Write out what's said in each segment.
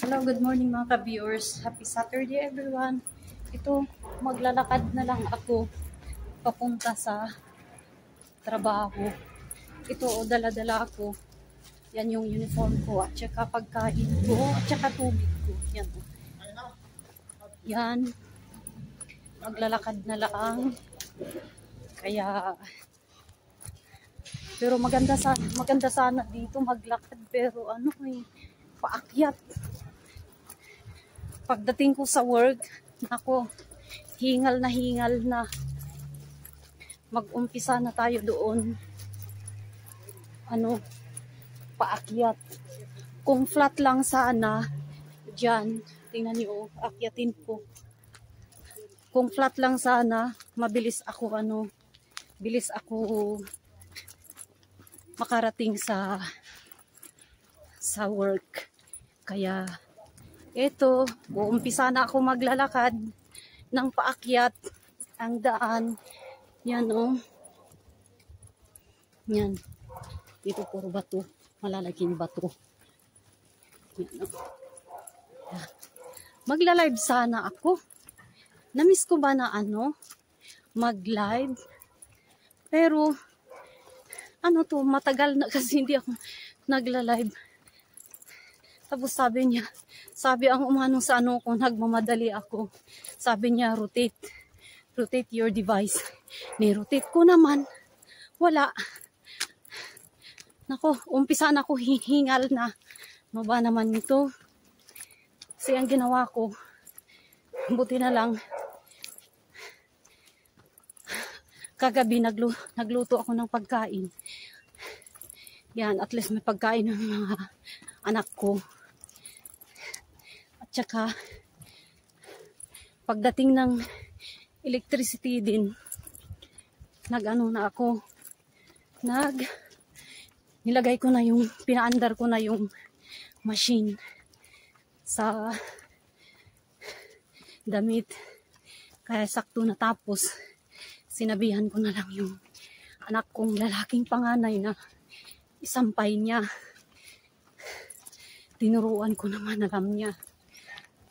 Hello, good morning mga ka-viewers. Happy Saturday everyone. Ito, maglalakad na lang ako papunta sa trabaho. Ito, dala-dala ako. Yan yung uniform ko at saka pagkain ko at saka tubig ko. Yan. Yan. Maglalakad na lang. Kaya pero maganda sana dito maglakad pero paakyat. Pagdating ko sa work, ako, hingal na. Mag-umpisa na tayo doon. Paakyat. Kung flat lang sana, dyan, tingnan niyo, akyatin ko. Kung flat lang sana, bilis ako makarating sa work. Kaya, ito, uumpisa na ako maglalakad ng paakyat ang daan. Yan Yan. Dito puro bato. Malalaking bato. Yan Yan. Magla-live sana ako. Namiss ko ba na mag-live? Pero, matagal na kasi hindi ako nagla-live. Tapos sabi ang umano sa ko, nagmamadali ako. Sabi niya, rotate your device. Ni-rotate ko naman, wala. Nako, umpisa na ako hingal na. Ano ba naman ito? Kasi ang ginawa ko, buti na lang, kagabi nagluto ako ng pagkain. Yan, at least may pagkain ng mga anak ko. At saka, pagdating ng electricity din, nilagay ko na pinaandar ko na yung machine sa damit. Kaya sakto na tapos, sinabihan ko na lang yung anak kong lalaking panganay na isampay niya. Tinuruan ko naman, alam niya.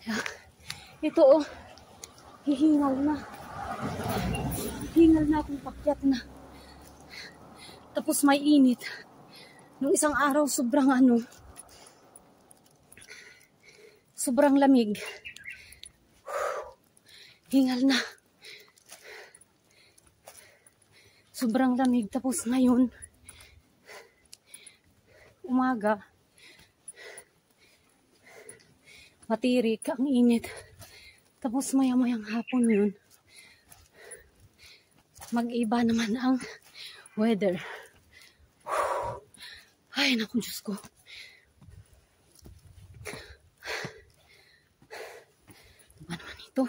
Kaya, ito hihingal na. Hingal na akong pakyat na. Tapos may init. Nung isang araw, sobrang lamig. Hingal na. Sobrang lamig. Tapos ngayon, umaga, matirik ang init. Tapos maya-mayang hapon yun, mag-iba naman ang weather. Ay, naku, Diyos ko. Ano naman ito?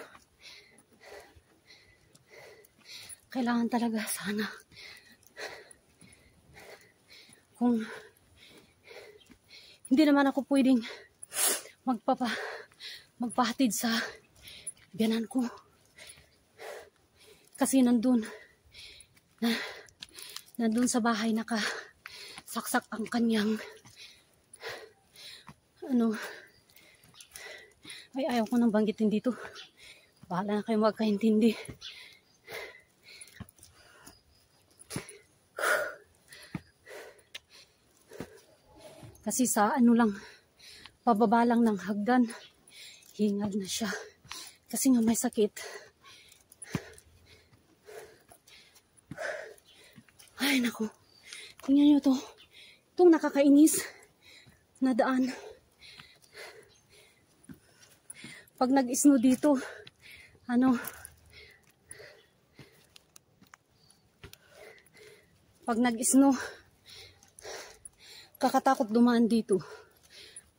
Kailangan talaga sana kung hindi naman ako pwedeng magpahatid sa biyanan ko. Kasi nandun sa bahay nakasaksak ang kanyang ayaw ko nang banggitin dito. Bahala na kayo magkaintindi. Kasi sa pababa lang ng hagdan, hingal na siya. Kasi nga may sakit. Ay, naku. Tingnan nyo to. Itong nakakainis na daan. Pag nag-snow dito, pag nag-snow, kakatakot dumaan dito.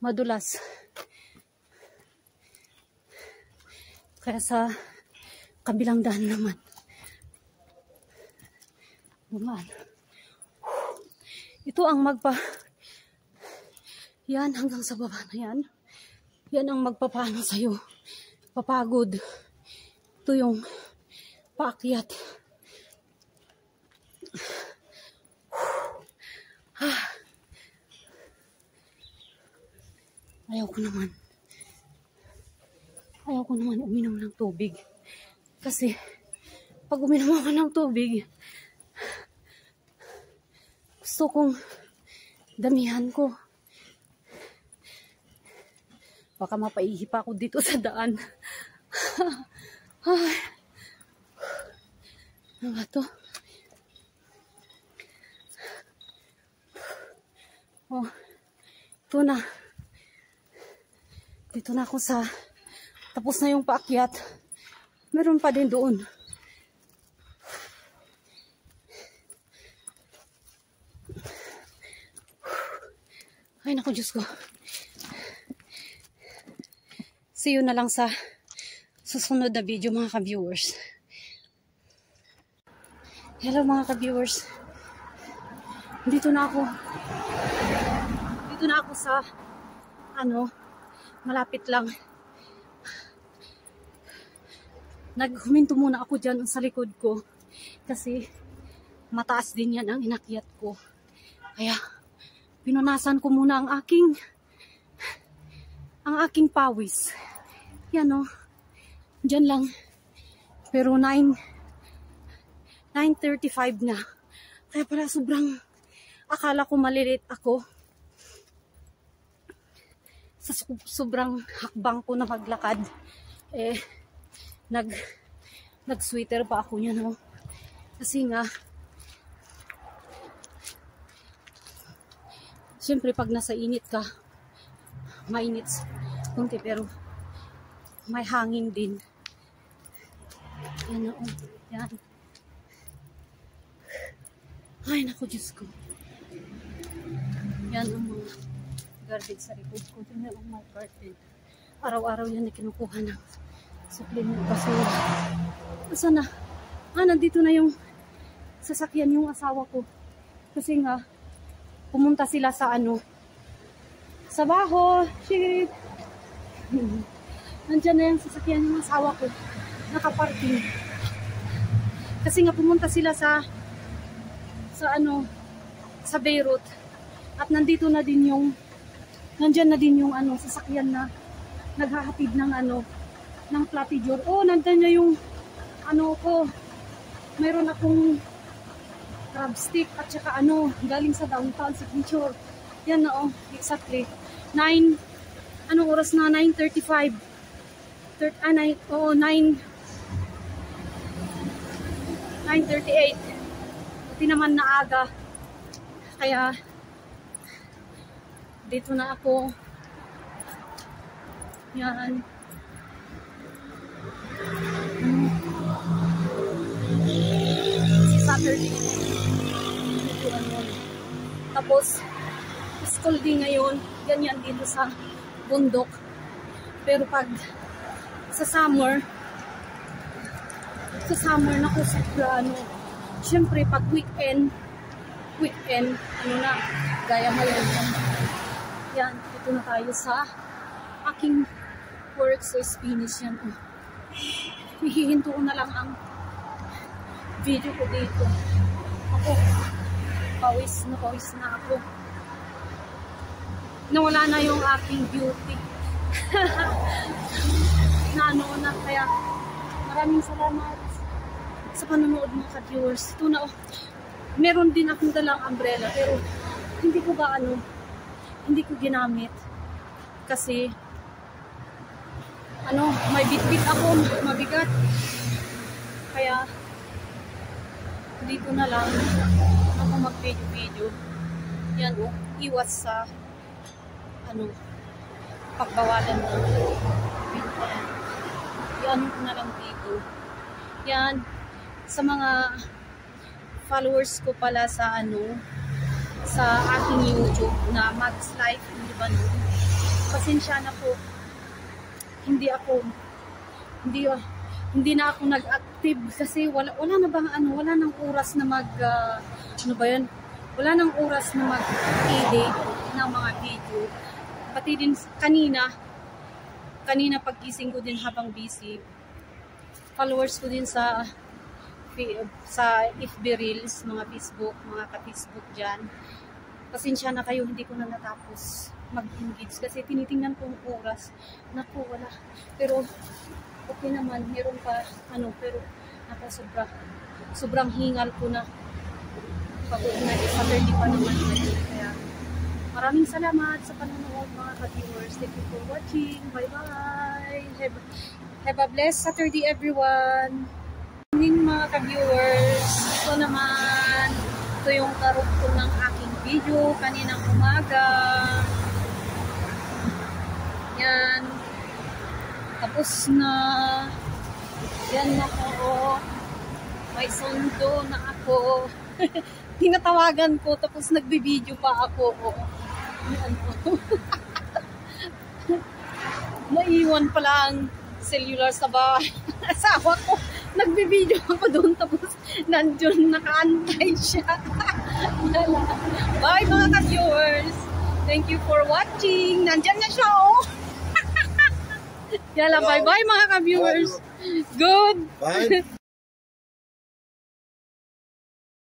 Madulas. Kaya sa kabilang daan naman, dumaan. Ito ang yan hanggang sa baba na yan. Yan ang magpapaano sa'yo. Papagod. Ito yung paakyat. Ayaw ko naman. Ayaw ko naman uminom ng tubig. Kasi, pag uminom ako ng tubig, gusto kong damihan ko. Baka mapaihi pa ako dito sa daan. Ay. Ano ba to? Oh, ito na. Dito na ako sa, tapos na yung paakyat. Meron pa din doon. Ay, naku, Diyos ko. See you na lang sa susunod na video, mga ka-viewers. Hello, mga ka-viewers. Dito na ako. Dito na ako sa, malapit lang. Naghuminto muna ako dyan sa likod ko. Kasi, mataas din yan ang inakyat ko. Kaya, pinunasan ko muna ang aking pawis. Yan o. Dyan lang. Pero 9:35 na. Kaya pala sobrang, akala ko malilit ako. Sa sobrang hakbang ko na maglakad. Nag-sweater pa ako niya, no? Kasi nga, siyempre pag nasa init ka, mainit kunti pero may hangin din. Yan, oh, yan. Ay, naku, Diyos ko. Yan ang mga garbage sa likod ko. Tingnan ang mga carpet. Araw-araw yan na kinukuha ng supplement basura. Asa na? Nandito na yung sasakyan yung asawa ko. Kasi nga, pumunta sila sa sa baho. Shit! Nandyan na yung sasakyan yung asawa ko. Nakaparking. Kasi nga pumunta sila sa Beirut. At nandito na din nandyan na din yung sasakyan na naghahatid ng ng platijor. Oh, nandyan na yung ko. Mayroon akong crab stick at saka galing sa downtown signature. Yan na, oh, exactly. 9, anong oras na? 9:35. 9:38. Buti naman na aga. Kaya, dito na ako. Yan. Saturday. Tapos, school din ngayon. Ganyan dito sa bundok. Pero pag sa summer na ko sa syempre pag weekend, gaya ngayon. Yan, dito na tayo sa aking work sa Spanish yan. Hihinto ko na lang ang video ko dito. Ako, pawis na ako. Nawala na yung aking beauty. na kaya maraming salamat sa panonood mga ka-viewers. Ito na, meron din akong dalang umbrella pero hindi ko ginamit kasi may bitbit ako, mabigat. Kaya dito na lang ako mag-video. Yan, iwas sa pagbawalan ng video. Yan ko na lang dito. Yan, sa mga followers ko pala sa sa aking YouTube na Mags Life, pasensya na po. Hindi na ako nag-active kasi wala nang oras na wala nang oras na mag-edit ng mga video. Pati din kanina pagkising ko din habang busy, followers ko din sa FB Reels, mga Facebook, mga ka-Facebook dyan. Pasensya na kayo, hindi ko na natapos. mag-engage kasi tinitingnan ko yung oras. Naku, wala. Pero okay naman, meron pa pero sobrang hingal ko na. Pagod na, Saturday pa naman. Kaya maraming salamat sa panonood mga ka-viewers. Thank you for watching. Bye-bye. Have a blessed Saturday everyone. Mga ka-viewers, ito naman, ito yung karugtong ng aking video kaninang umaga. Yan, tapos na. Yan na po, may sundo na ako. Tinatawagan ko, tapos nagbe-video pa ako. Yan po. Naiwan pala ang cellular sa bahay. Asawa ko, nagbe-video ako doon, tapos nandun, nakaantay siya. Bye mga ka-viewers. Thank you for watching. Nandyan na siya, oh. Yala, bye-bye mga ka-viewers. Good. Bye.